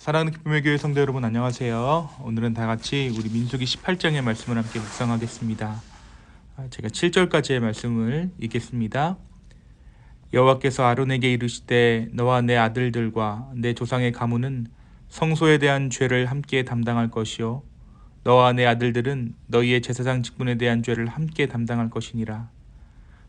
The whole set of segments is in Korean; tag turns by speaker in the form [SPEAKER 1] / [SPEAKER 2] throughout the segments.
[SPEAKER 1] 사랑하는 기쁨의 교회 성도 여러분, 안녕하세요. 오늘은 다 같이 우리 민수기 18장의 말씀을 함께 묵상하겠습니다. 제가 7절까지의 말씀을 읽겠습니다. 여호와께서 아론에게 이르시되 너와 내 아들들과 내 조상의 가문은 성소에 대한 죄를 함께 담당할 것이요 너와 내 아들들은 너희의 제사장 직분에 대한 죄를 함께 담당할 것이니라.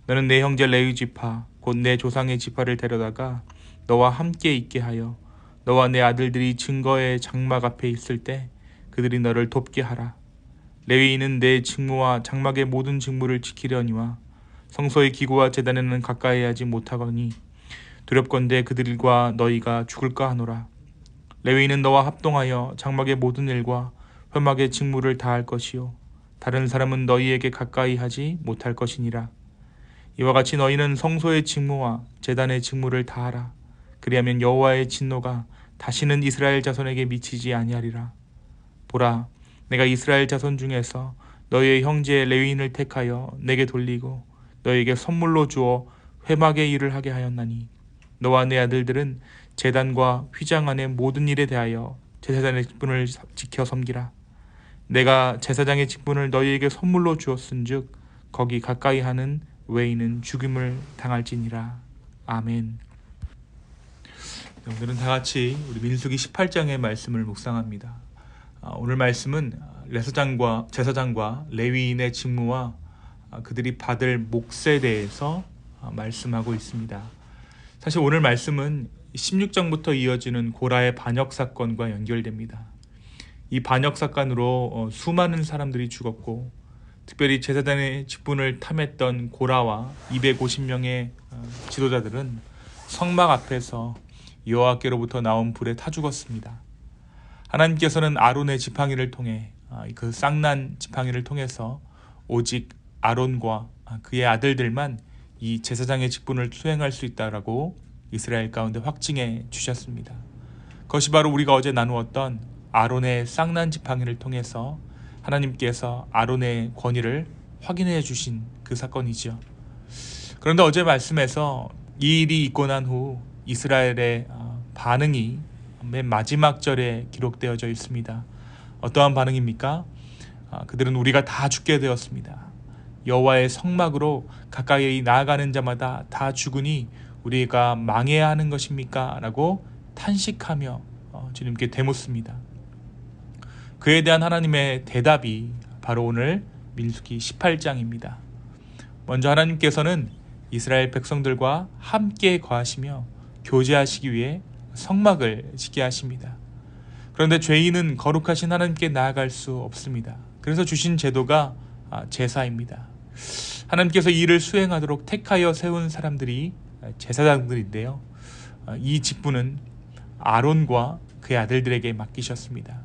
[SPEAKER 1] 너는 내 형제 레위 지파 곧 내 조상의 지파를 데려다가 너와 함께 있게 하여 너와 내 아들들이 증거의 장막 앞에 있을 때 그들이 너를 돕게 하라. 레위인은 내 직무와 장막의 모든 직무를 지키려니와 성소의 기구와 제단에는 가까이 하지 못하거니 두렵건대 그들과 너희가 죽을까 하노라. 레위인은 너와 합동하여 장막의 모든 일과 회막의 직무를 다할 것이요 다른 사람은 너희에게 가까이 하지 못할 것이니라. 이와 같이 너희는 성소의 직무와 제단의 직무를 다하라. 그리하면 여호와의 진노가 다시는 이스라엘 자손에게 미치지 아니하리라. 보라, 내가 이스라엘 자손 중에서 너희의 형제 레위인을 택하여 내게 돌리고 너희에게 선물로 주어 회막의 일을 하게 하였나니 너와 내 아들들은 제단과 휘장 안의 모든 일에 대하여 제사장의 직분을 지켜 섬기라. 내가 제사장의 직분을 너희에게 선물로 주었은즉 거기 가까이 하는 외인은 죽임을 당할지니라. 아멘. 오늘은 다 같이 우리 민수기 18장의 말씀을 묵상합니다. 오늘 말씀은 제사장과 레위인의 직무와 그들이 받을 몫에 대해서 말씀하고 있습니다. 사실 오늘 말씀은 16장부터 이어지는 고라의 반역 사건과 연결됩니다. 이 반역 사건으로 수많은 사람들이 죽었고 특별히 제사장의 직분을 탐했던 고라와 250명의 지도자들은 성막 앞에서 여호와께로부터 나온 불에 타 죽었습니다. 하나님께서는 아론의 지팡이를 통해 그 쌍난 지팡이를 통해서 오직 아론과 그의 아들들만 이 제사장의 직분을 수행할 수 있다라고 이스라엘 가운데 확증해 주셨습니다. 그것이 바로 우리가 어제 나누었던 아론의 쌍난 지팡이를 통해서 하나님께서 아론의 권위를 확인해 주신 그 사건이죠. 그런데 어제 말씀에서 이 일이 있고 난 후 이스라엘의 반응이 맨 마지막 절에 기록되어져 있습니다. 어떠한 반응입니까? 그들은 우리가 다 죽게 되었습니다. 여호와의 성막으로 가까이 나아가는 자마다 다 죽으니 우리가 망해야 하는 것입니까? 라고 탄식하며 주님께 되묻습니다. 그에 대한 하나님의 대답이 바로 오늘 민수기 18장입니다. 먼저 하나님께서는 이스라엘 백성들과 함께 거하시며 교제하시기 위해 성막을 짓게 하십니다. 그런데 죄인은 거룩하신 하나님께 나아갈 수 없습니다. 그래서 주신 제도가 제사입니다. 하나님께서 이 일을 수행하도록 택하여 세운 사람들이 제사장들인데요. 이 직분은 아론과 그의 아들들에게 맡기셨습니다.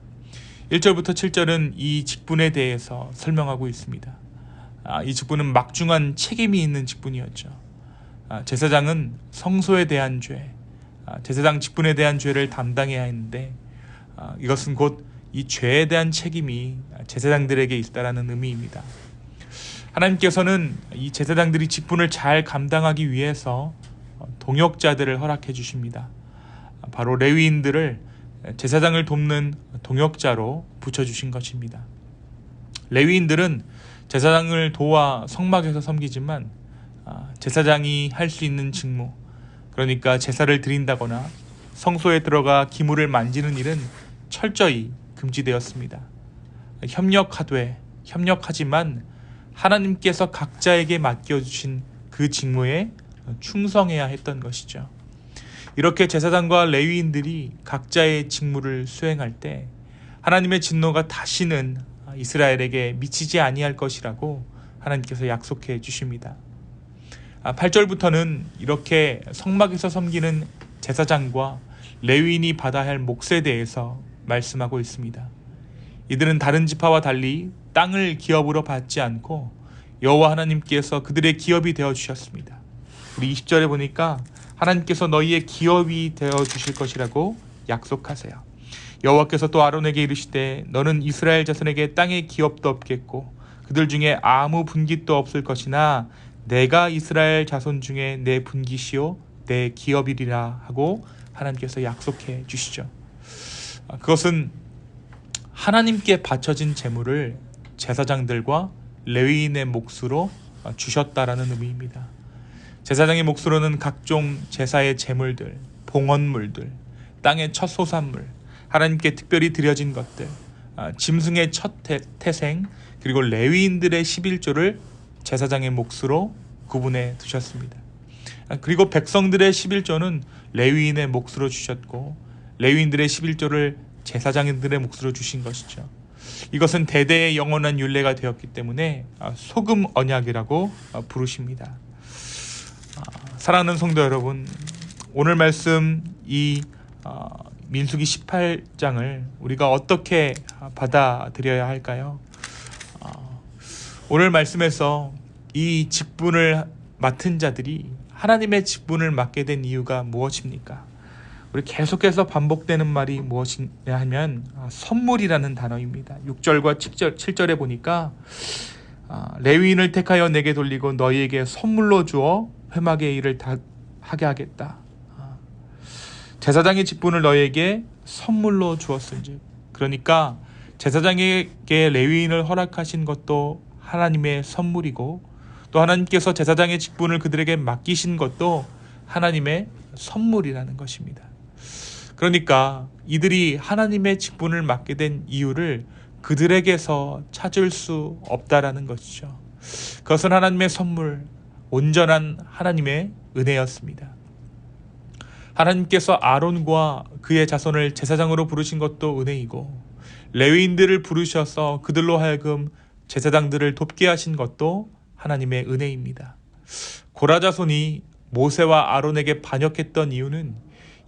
[SPEAKER 1] 1절부터 7절은 이 직분에 대해서 설명하고 있습니다. 이 직분은 막중한 책임이 있는 직분이었죠. 제사장은 성소에 대한 죄, 제사장 직분에 대한 죄를 담당해야 했는데 이것은 곧 이 죄에 대한 책임이 제사장들에게 있다라는 의미입니다. 하나님께서는 이 제사장들이 직분을 잘 감당하기 위해서 동역자들을 허락해 주십니다. 바로 레위인들을 제사장을 돕는 동역자로 붙여주신 것입니다. 레위인들은 제사장을 도와 성막에서 섬기지만 제사장이 할 수 있는 직무, 그러니까 제사를 드린다거나 성소에 들어가 기물을 만지는 일은 철저히 금지되었습니다. 협력하지만 하나님께서 각자에게 맡겨주신 그 직무에 충성해야 했던 것이죠. 이렇게 제사장과 레위인들이 각자의 직무를 수행할 때 하나님의 진노가 다시는 이스라엘에게 미치지 아니할 것이라고 하나님께서 약속해 주십니다. 8절부터는 이렇게 성막에서 섬기는 제사장과 레위인이 받아야 할 몫에 대해서 말씀하고 있습니다. 이들은 다른 지파와 달리 땅을 기업으로 받지 않고 여호와 하나님께서 그들의 기업이 되어 주셨습니다. 우리 20절에 보니까 하나님께서 너희의 기업이 되어 주실 것이라고 약속하세요. 여호와께서 또 아론에게 이르시되 너는 이스라엘 자손에게 땅의 기업도 없겠고 그들 중에 아무 분깃도 없을 것이나 내가 이스라엘 자손 중에 내 분깃이요 내 기업이리라 하고 하나님께서 약속해 주시죠. 그것은 하나님께 바쳐진 제물을 제사장들과 레위인의 몫으로 주셨다라는 의미입니다. 제사장의 몫으로는 각종 제사의 제물들, 봉헌물들, 땅의 첫 소산물, 하나님께 특별히 드려진 것들, 짐승의 첫 태생, 그리고 레위인들의 11조를 제사장의 몫으로 구분해 두셨습니다. 그리고 백성들의 11조는 레위인의 몫으로 주셨고, 레위인들의 11조를 제사장들의 몫으로 주신 것이죠. 이것은 대대의 영원한 율례가 되었기 때문에 소금 언약이라고 부르십니다. 사랑하는 성도 여러분, 오늘 말씀 이 민수기 18장을 우리가 어떻게 받아들여야 할까요? 오늘 말씀에서 이 직분을 맡은 자들이 하나님의 직분을 맡게 된 이유가 무엇입니까? 우리 계속해서 반복되는 말이 무엇이냐 하면 선물이라는 단어입니다. 6절과 7절에 보니까 레위인을 택하여 내게 돌리고 너희에게 선물로 주어 회막의 일을 다 하게 하겠다. 제사장의 직분을 너희에게 선물로 주었은즉, 그러니까 제사장에게 레위인을 허락하신 것도 하나님의 선물이고, 또 하나님께서 제사장의 직분을 그들에게 맡기신 것도 하나님의 선물이라는 것입니다. 그러니까 이들이 하나님의 직분을 맡게 된 이유를 그들에게서 찾을 수 없다라는 것이죠. 그것은 하나님의 선물, 온전한 하나님의 은혜였습니다. 하나님께서 아론과 그의 자손을 제사장으로 부르신 것도 은혜이고, 레위인들을 부르셔서 그들로 하여금 제사장들을 돕게 하신 것도 하나님의 은혜입니다. 고라 자손이 모세와 아론에게 반역했던 이유는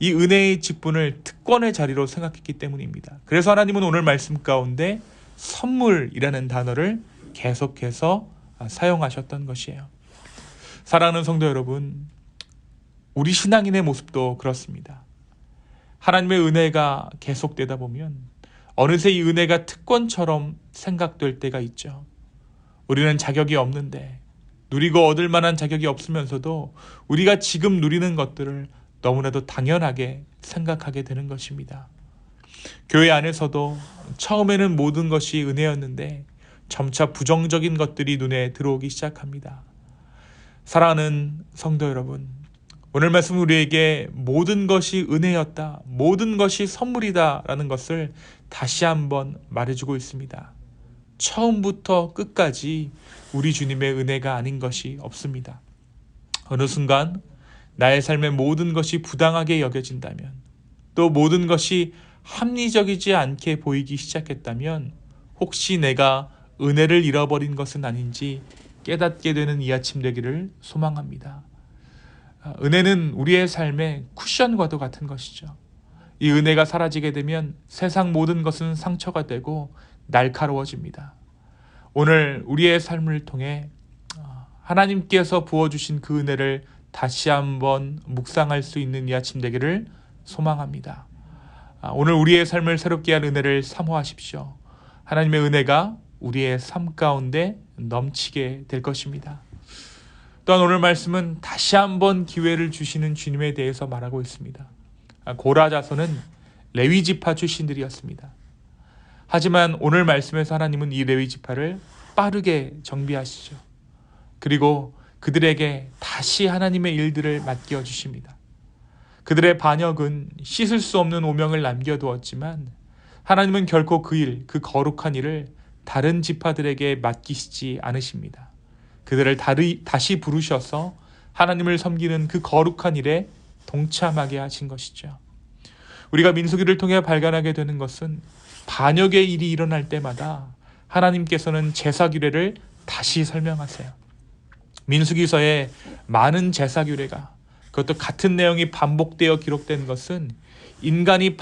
[SPEAKER 1] 이 은혜의 직분을 특권의 자리로 생각했기 때문입니다. 그래서 하나님은 오늘 말씀 가운데 선물이라는 단어를 계속해서 사용하셨던 것이에요. 사랑하는 성도 여러분, 우리 신앙인의 모습도 그렇습니다. 하나님의 은혜가 계속되다 보면 어느새 이 은혜가 특권처럼 생각될 때가 있죠. 우리는 자격이 없는데, 누리고 얻을 만한 자격이 없으면서도 우리가 지금 누리는 것들을 너무나도 당연하게 생각하게 되는 것입니다. 교회 안에서도 처음에는 모든 것이 은혜였는데 점차 부정적인 것들이 눈에 들어오기 시작합니다. 사랑하는 성도 여러분, 오늘 말씀 우리에게 모든 것이 은혜였다, 모든 것이 선물이다 라는 것을 다시 한번 말해주고 있습니다. 처음부터 끝까지 우리 주님의 은혜가 아닌 것이 없습니다. 어느 순간 나의 삶의 모든 것이 부당하게 여겨진다면, 또 모든 것이 합리적이지 않게 보이기 시작했다면, 혹시 내가 은혜를 잃어버린 것은 아닌지 깨닫게 되는 이 아침 되기를 소망합니다. 은혜는 우리의 삶의 쿠션과도 같은 것이죠. 이 은혜가 사라지게 되면 세상 모든 것은 상처가 되고 날카로워집니다. 오늘 우리의 삶을 통해 하나님께서 부어주신 그 은혜를 다시 한번 묵상할 수 있는 이 아침 되기를 소망합니다. 오늘 우리의 삶을 새롭게 한 은혜를 사모하십시오. 하나님의 은혜가 우리의 삶 가운데 넘치게 될 것입니다. 또한 오늘 말씀은 다시 한번 기회를 주시는 주님에 대해서 말하고 있습니다. 고라 자손은 레위 지파 출신들이었습니다. 하지만 오늘 말씀에서 하나님은 이 레위 지파를 빠르게 정비하시죠. 그리고 그들에게 다시 하나님의 일들을 맡겨 주십니다. 그들의 반역은 씻을 수 없는 오명을 남겨두었지만 하나님은 결코 그 일, 그 거룩한 일을 다른 지파들에게 맡기시지 않으십니다. 그들을 다시 부르셔서 하나님을 섬기는 그 거룩한 일에 동참하게 하신 것이죠. 우리가 민수기를 통해 발견하게 되는 것은 반역의 일이 일어날 때마다 하나님께서는 제사 규례를 다시 설명하세요. 민수기서에 많은 제사 규례가, 그것도 같은 내용이 반복되어 기록된 것은 인간의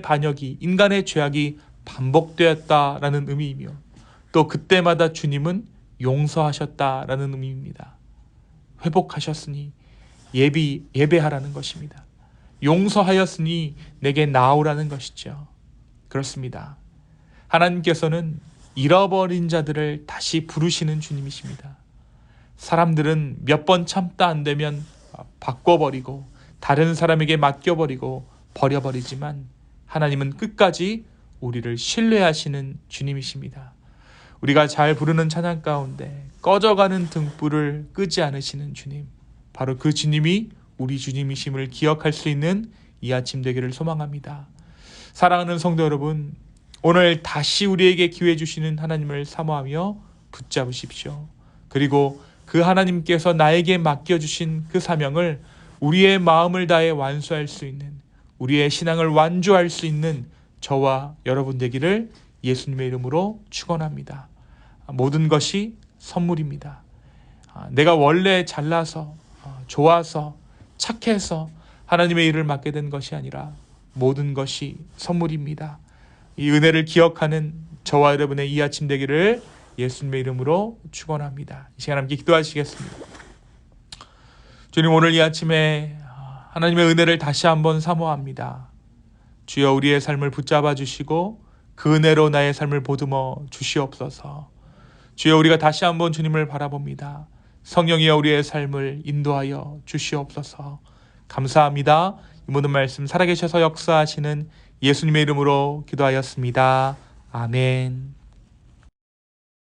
[SPEAKER 1] 반역이, 인간의 죄악이 반복되었다라는 의미이며, 또 그때마다 주님은 용서하셨다라는 의미입니다. 회복하셨으니 예배하라는 것입니다. 용서하였으니 내게 나오라는 것이죠. 그렇습니다. 하나님께서는 잃어버린 자들을 다시 부르시는 주님이십니다. 사람들은 몇 번 참다 안 되면 바꿔버리고 다른 사람에게 맡겨버리고 버려버리지만, 하나님은 끝까지 우리를 신뢰하시는 주님이십니다. 우리가 잘 부르는 찬양 가운데 꺼져가는 등불을 끄지 않으시는 주님, 바로 그 주님이 우리 주님이심을 기억할 수 있는 이 아침 되기를 소망합니다. 사랑하는 성도 여러분, 오늘 다시 우리에게 기회 주시는 하나님을 사모하며 붙잡으십시오. 그리고 그 하나님께서 나에게 맡겨주신 그 사명을 우리의 마음을 다해 완수할 수 있는, 우리의 신앙을 완주할 수 있는 저와 여러분 되기를 예수님의 이름으로 축원합니다. 모든 것이 선물입니다. 내가 원래 잘나서 좋아서 착해서 하나님의 일을 맡게 된 것이 아니라 모든 것이 선물입니다. 이 은혜를 기억하는 저와 여러분의 이 아침 되기를 예수님의 이름으로 축원합니다. 이 시간 함께 기도하시겠습니다. 주님, 오늘 이 아침에 하나님의 은혜를 다시 한번 사모합니다. 주여, 우리의 삶을 붙잡아 주시고 그 은혜로 나의 삶을 보듬어 주시옵소서. 주여, 우리가 다시 한번 주님을 바라봅니다. 성령이여 우리의 삶을 인도하여 주시옵소서. 감사합니다. 이 모든 말씀 살아계셔서 역사하시는 예수님의 이름으로 기도하였습니다. 아멘.